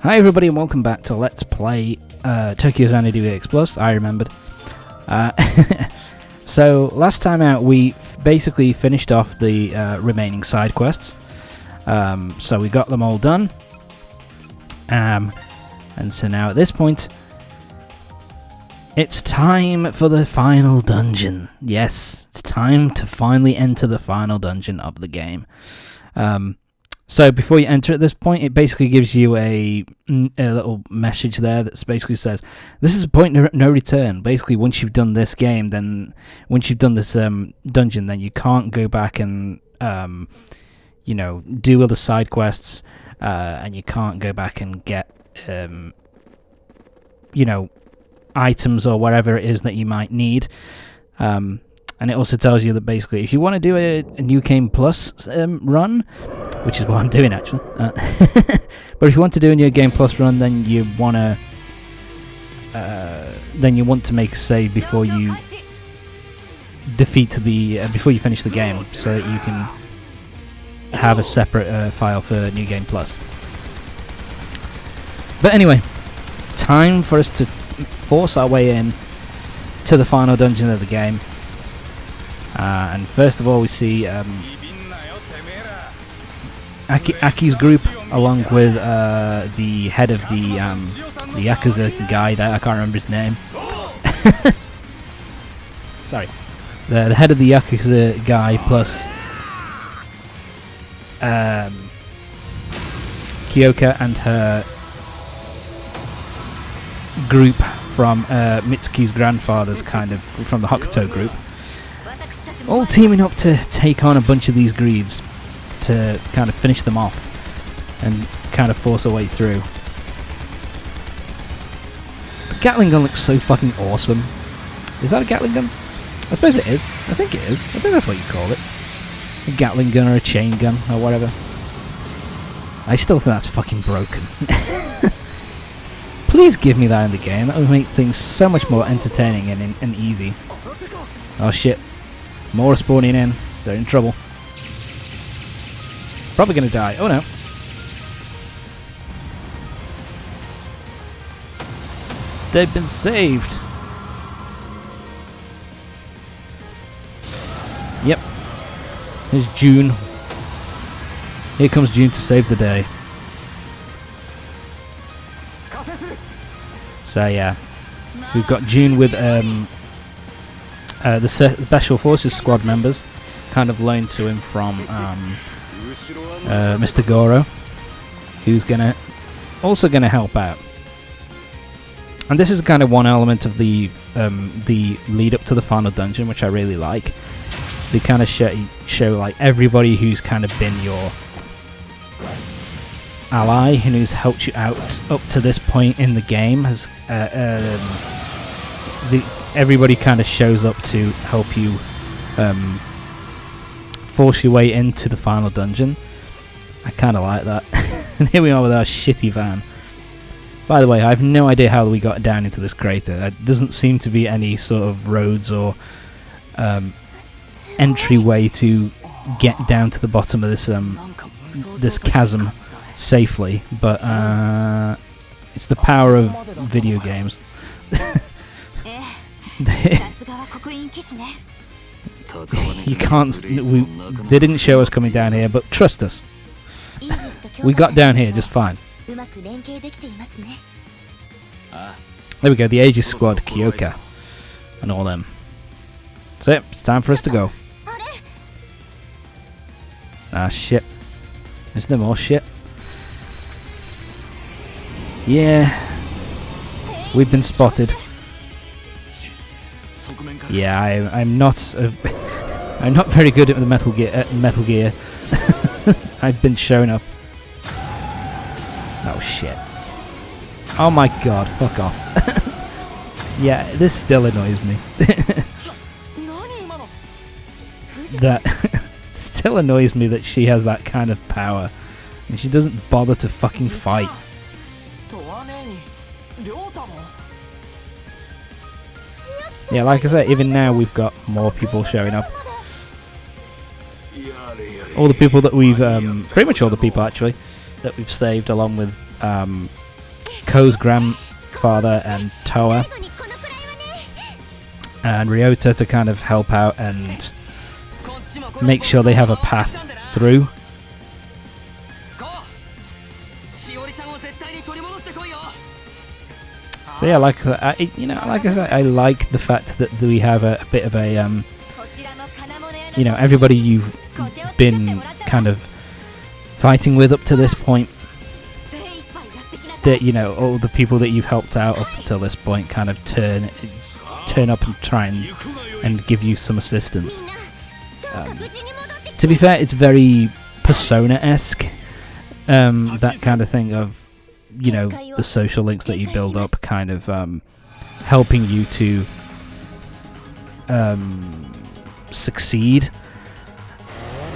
Hi everybody and welcome back to Let's Play Tokyo Xanadu EX Plus. I remembered. So last time out we basically finished off the remaining side quests. So we got them all done. And so now at this point it's time for the final dungeon. Yes, it's time to finally enter the final dungeon of the game. So before you enter at this point, it basically gives you a little message there that basically says, this is a point no return. Basically, once you've done this game, then once you've done this dungeon, then you can't go back and, do other side quests, and you can't go back and get, items or whatever it is that you might need. And it also tells you that basically, if you want to do a New Game Plus run, which is what I'm doing actually, but if you want to do a New Game Plus run, then you want to make a save before you defeat before you finish the game, so that you can have a separate file for New Game Plus. But anyway, time for us to force our way in to the final dungeon of the game. And first of all, we see Aki's group, along with the head of the Yakuza guy there. I can't remember his name. Sorry. The head of the Yakuza guy, plus Kyoka and her group from Mitsuki's grandfather's from the Hokuto group. All teaming up to take on a bunch of these greeds to kind of finish them off and kind of force our way through. The Gatling gun looks so fucking awesome. Is that a Gatling gun? I suppose it is. I think it is. I think that's what you call it. A Gatling gun or a chain gun or whatever. I still think that's fucking broken. Please give me that in the game. That would make things so much more entertaining and easy. Oh shit. More spawning in. They're in trouble. Probably gonna die. Oh no. They've been saved. Yep. Here's June. Here comes June to save the day. So yeah. We've got June with the Special Forces squad members, kind of loaned to him from Mr. Goro, who's also gonna help out. And this is kind of one element of the lead up to the final dungeon, which I really like. They kind of show like everybody who's kind of been your ally and who's helped you out up to this point in the game. Everybody kind of shows up to help you force your way into the final dungeon. I kind of like that. And here we are with our shitty van. By the way, I have no idea how we got down into this crater. There doesn't seem to be any sort of roads or entryway to get down to the bottom of this chasm safely. But it's the power of video games. You can't. They didn't show us coming down here, but trust us, we got down here just fine. There we go. The Aegis squad, Kyoka, and all them. So yep, it's time for us to go. Ah shit! Is there more shit? Yeah, we've been spotted. Yeah, I'm not. I'm not very good at the Metal Gear. I've been shown up. Oh shit! Oh my god! Fuck off! Yeah, this still annoys me. That still annoys me that she has that kind of power, and she doesn't bother to fucking fight. Yeah, like I said, even now we've got more people showing up. All the people that we've, pretty much all the people actually, that we've saved, along with Ko's grandfather and Toa and Ryota to kind of help out and make sure they have a path through. So yeah, like like I said, I like the fact that we have a bit of a everybody you've been kind of fighting with up to this point, that all the people that you've helped out up until this point kind of turn up and try and give you some assistance. To be fair, it's very Persona-esque, that kind of thing of the social links that you build up kind of helping you to succeed,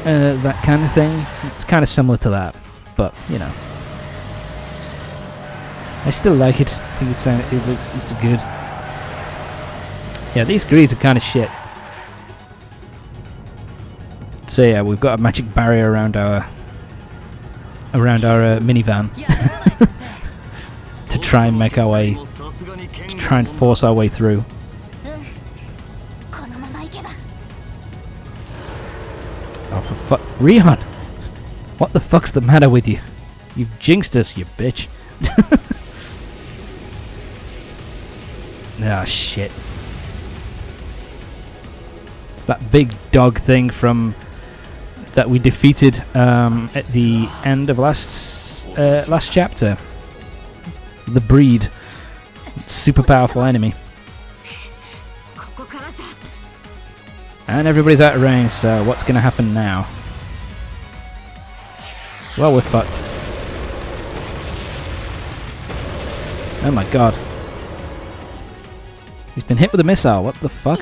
that kind of thing. It's kind of similar to that, but I still like it. I think it's good. Yeah, these greeds are kind of shit. So yeah, we've got a magic barrier around our minivan to try and make our way, to try and force our way through. Oh, for fuck, Rihan! What the fuck's the matter with you? You've jinxed us, you bitch. Ah, shit. It's that big dog thing from that we defeated at the end of last chapter. The breed, super powerful enemy, and everybody's out of range. So what's going to happen now? Well, we're fucked. Oh my god. He's been hit with a missile. What the fuck?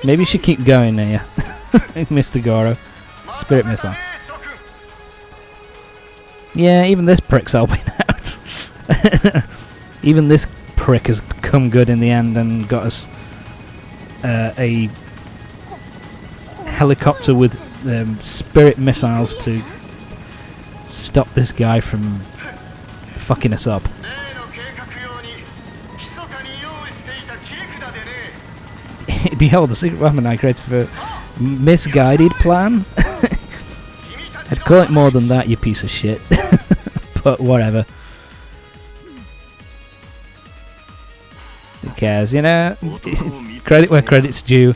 Maybe you should keep going there, Mr. Goro. Spirit missile. Yeah, even this prick's helping out. Even this prick has come good in the end and got us a helicopter with spirit missiles to stop this guy from fucking us up. Behold, the secret weapon I created for misguided plan. I'd call it more than that, you piece of shit. But whatever. Who cares, Credit where credit's due.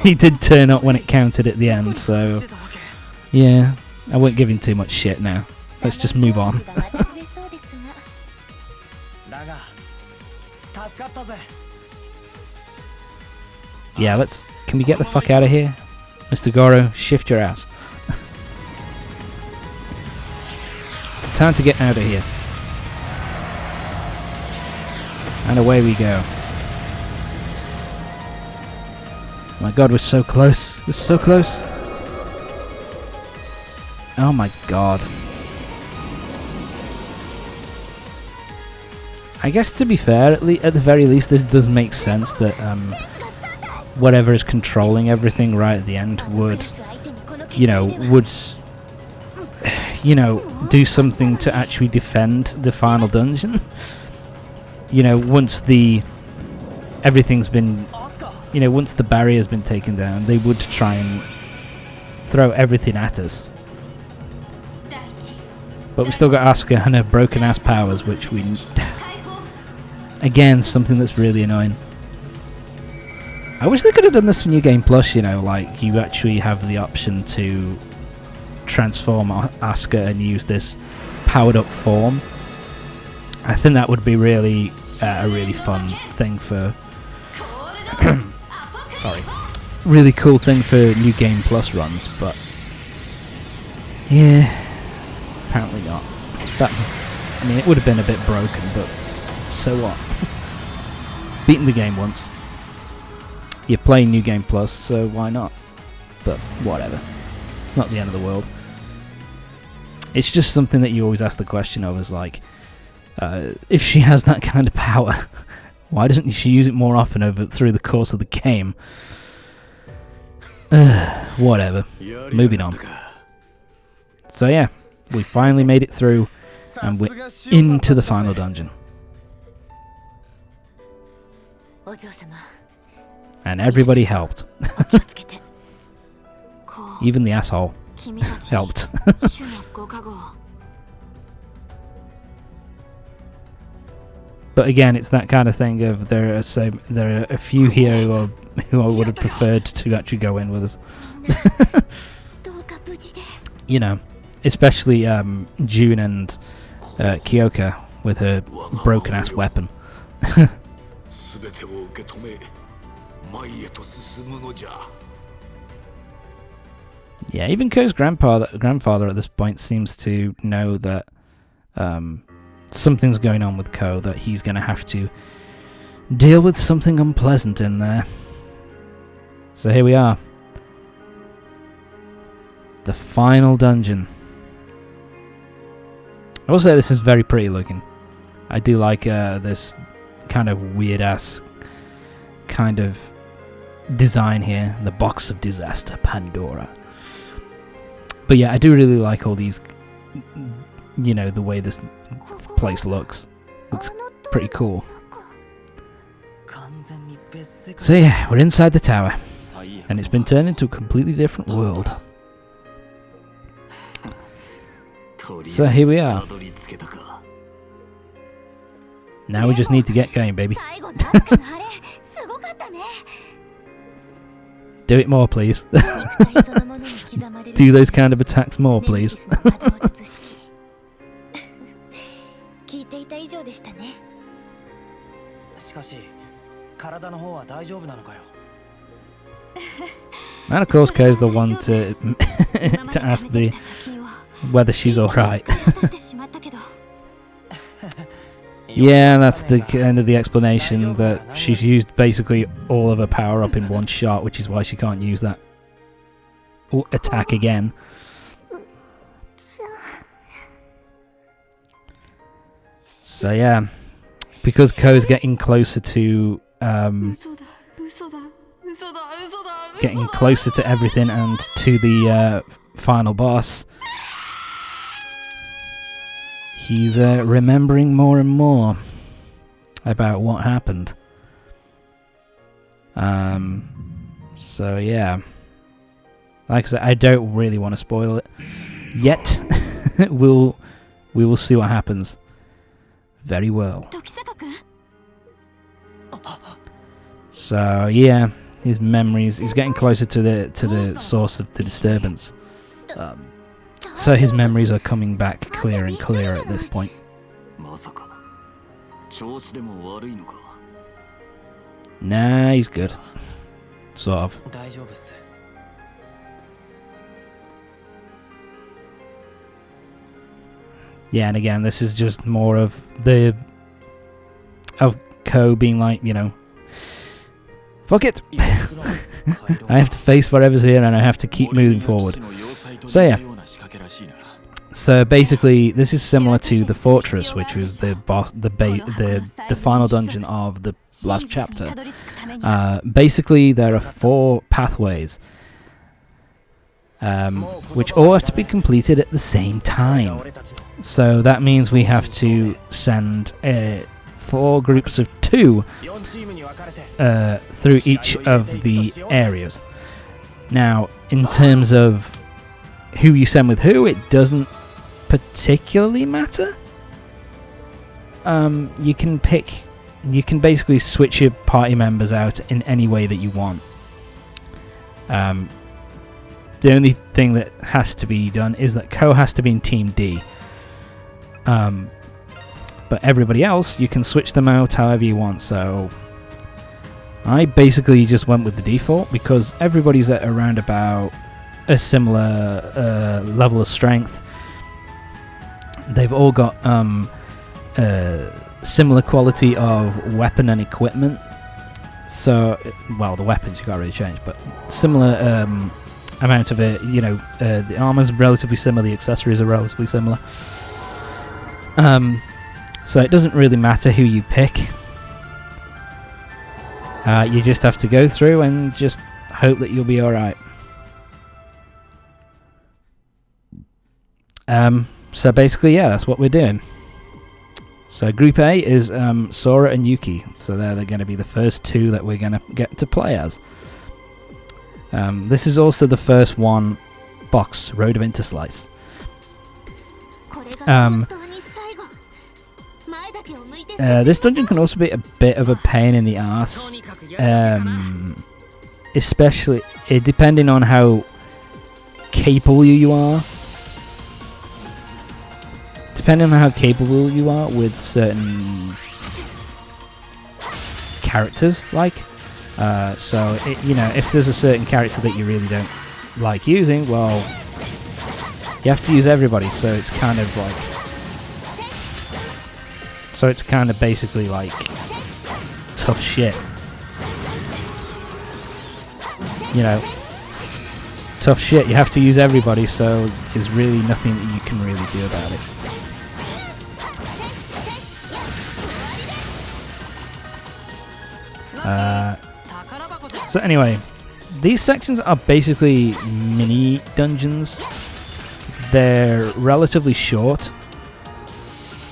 He did turn up when it counted at the end, so yeah, I won't give him too much shit now. Let's just move on. Yeah, can we get the fuck out of here? Mr. Goro, shift your ass. Time to get out of here. And away we go. My god, we're so close. We're so close. Oh my god. I guess to be fair, at the very least, this does make sense that whatever is controlling everything right at the end would do something to actually defend the final dungeon. Once everything's been, once the barrier's been taken down, they would try and throw everything at us. But we still got Asuka and her broken ass powers, which we again, something that's really annoying. I wish they could have done this for New Game Plus, like you actually have the option to transform Asuka and use this powered up form. I think that would be really a really fun thing for sorry, really cool thing for New Game Plus runs, but yeah, apparently not. It would have been a bit broken, but so what? Beaten the game once. You're playing New Game Plus, so why not? But whatever. It's not the end of the world. It's just something that you always ask the question of, is like, if she has that kind of power, why doesn't she use it more often through the course of the game? Whatever. Moving on. So yeah, we finally made it through And we're into the final dungeon. And everybody helped. Even the asshole helped. But again, it's that kind of thing of there are a few here who I would have preferred to actually go in with us. You know, especially June and Kyoka with her broken ass weapon. Yeah, even Ko's grandfather at this point seems to know that something's going on with Ko, that he's going to have to deal with something unpleasant in there. So here we are. The final dungeon. I will say this is very pretty looking. I do like this kind of weird ass kind of design here. The box of disaster, Pandora. But yeah, I do really like all these, you know, the way this place looks. Looks pretty cool. So yeah, we're inside the tower. And it's been turned into a completely different world. So here we are. Now we just need to get going, baby. Do it more, please. Do those kind of attacks more, please. And of course, Ko's the one to to ask whether she's alright. Yeah, that's the end of the explanation, that she's used basically all of her power up in one shot, which is why she can't use that attack again. So yeah, because Ko's getting closer to everything and to the final boss, he's remembering more and more about what happened. So yeah, like I said, I don't really want to spoil it yet. We will see what happens. Very well. So yeah, his memories. He's getting closer to the source of the disturbance. So his memories are coming back clearer and clearer at this point. Nah, he's good. Sort of. Yeah, and again, this is just more of Ko being like, you know, fuck it. I have to face whatever's here, and I have to keep moving forward. So yeah. So basically, this is similar to the fortress, which was the boss, the final dungeon of the last chapter. Basically, there are 4 pathways, which all have to be completed at the same time. So that means we have to send 4 groups of 2 through each of the areas. Now, in terms of who you send with who, it doesn't particularly matter. You can basically switch your party members out in any way that you want. The only thing that has to be done is that Ko has to be in Team D. But everybody else, you can switch them out however you want. So I basically just went with the default because everybody's at around about a similar level of strength. They've all got similar quality of weapon and equipment. So, well, the weapons you can't really change, but similar amount of it. You know, the armor's relatively similar, the accessories are relatively similar. So it doesn't really matter who you pick. You just have to go through and just hope that you'll be alright. So basically, yeah, that's what we're doing. So Group A is Sora and Yuuki. So they're going to be the first two that we're going to get to play as. This is also the first one box, Road of Interslice. This dungeon can also be a bit of a pain in the ass, especially depending on how capable you are. Depending on how capable you are with certain characters, so if there's a certain character that you really don't like using, well, you have to use everybody. So it's kind of basically like tough shit. Tough shit. You have to use everybody, so there's really nothing that you can really do about it. So anyway, these sections are basically mini dungeons. They're relatively short,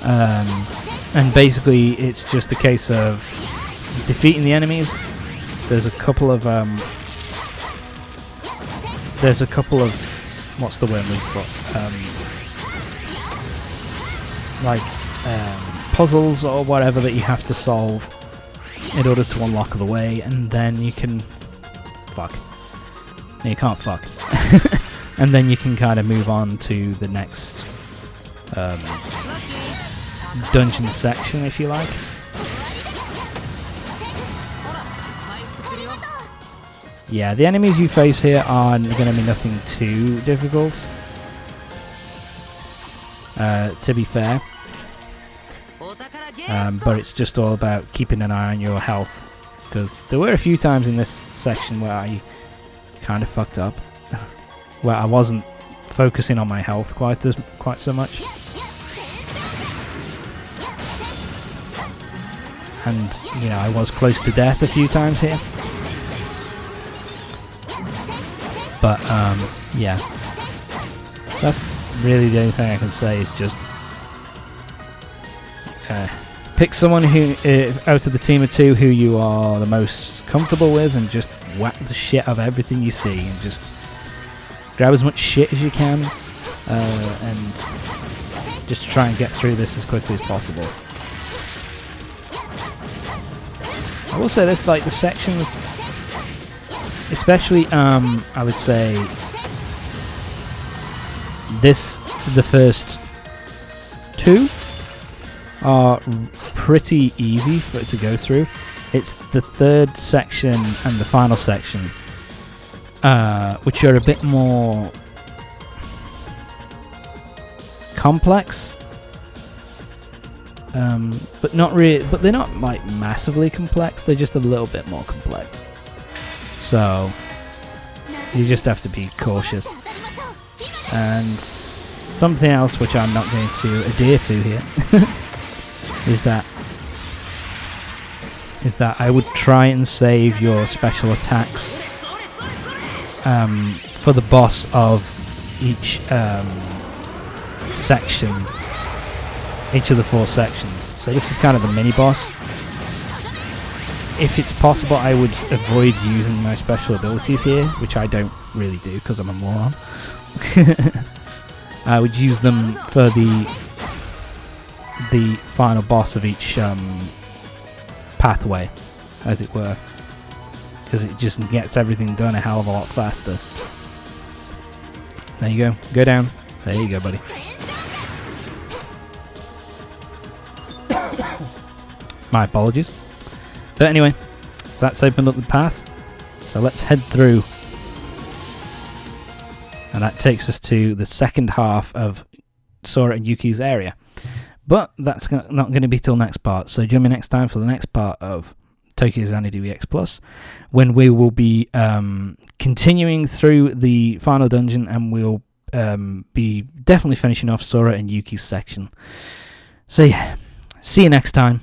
and basically it's just a case of defeating the enemies. There's a couple of what's the word we've got? Puzzles or whatever that you have to solve in order to unlock the way, and then you can you can't fuck. And then you can kind of move on to the next dungeon section, if you like. Yeah, the enemies you face here are going to be nothing too difficult, to be fair. But it's just all about keeping an eye on your health, because there were a few times in this section where I kind of fucked up, where I wasn't focusing on my health quite so much, and I was close to death a few times here. But yeah, that's really the only thing I can say is just pick someone who, out of the team of two, who you are the most comfortable with, and just whack the shit out of everything you see, and just grab as much shit as you can, and just try and get through this as quickly as possible. I will say this, the sections, especially, I would say, the first two are pretty easy for it to go through. It's the third section and the final section, which are a bit more complex, but not really. But they're not massively complex. They're just a little bit more complex. So you just have to be cautious. And something else which I'm not going to adhere to here is that I would try and save your special attacks for the boss of each section, each of the 4 sections. So this is kind of the mini boss. If it's possible, I would avoid using my special abilities here, which I don't really do because I'm a moron. I would use them for the final boss of each pathway, as it were, because it just gets everything done a hell of a lot faster. There you go. Go down. There you go, buddy. My apologies. But anyway, so that's opened up the path. So let's head through. And that takes us to the second half of Sora and Yuuki's area. But that's not going to be till next part. So join me next time for the next part of Tokyo Xanadu EX Plus, when we will be continuing through the final dungeon, and we'll be definitely finishing off Sora and Yuuki's section. So yeah, see you next time.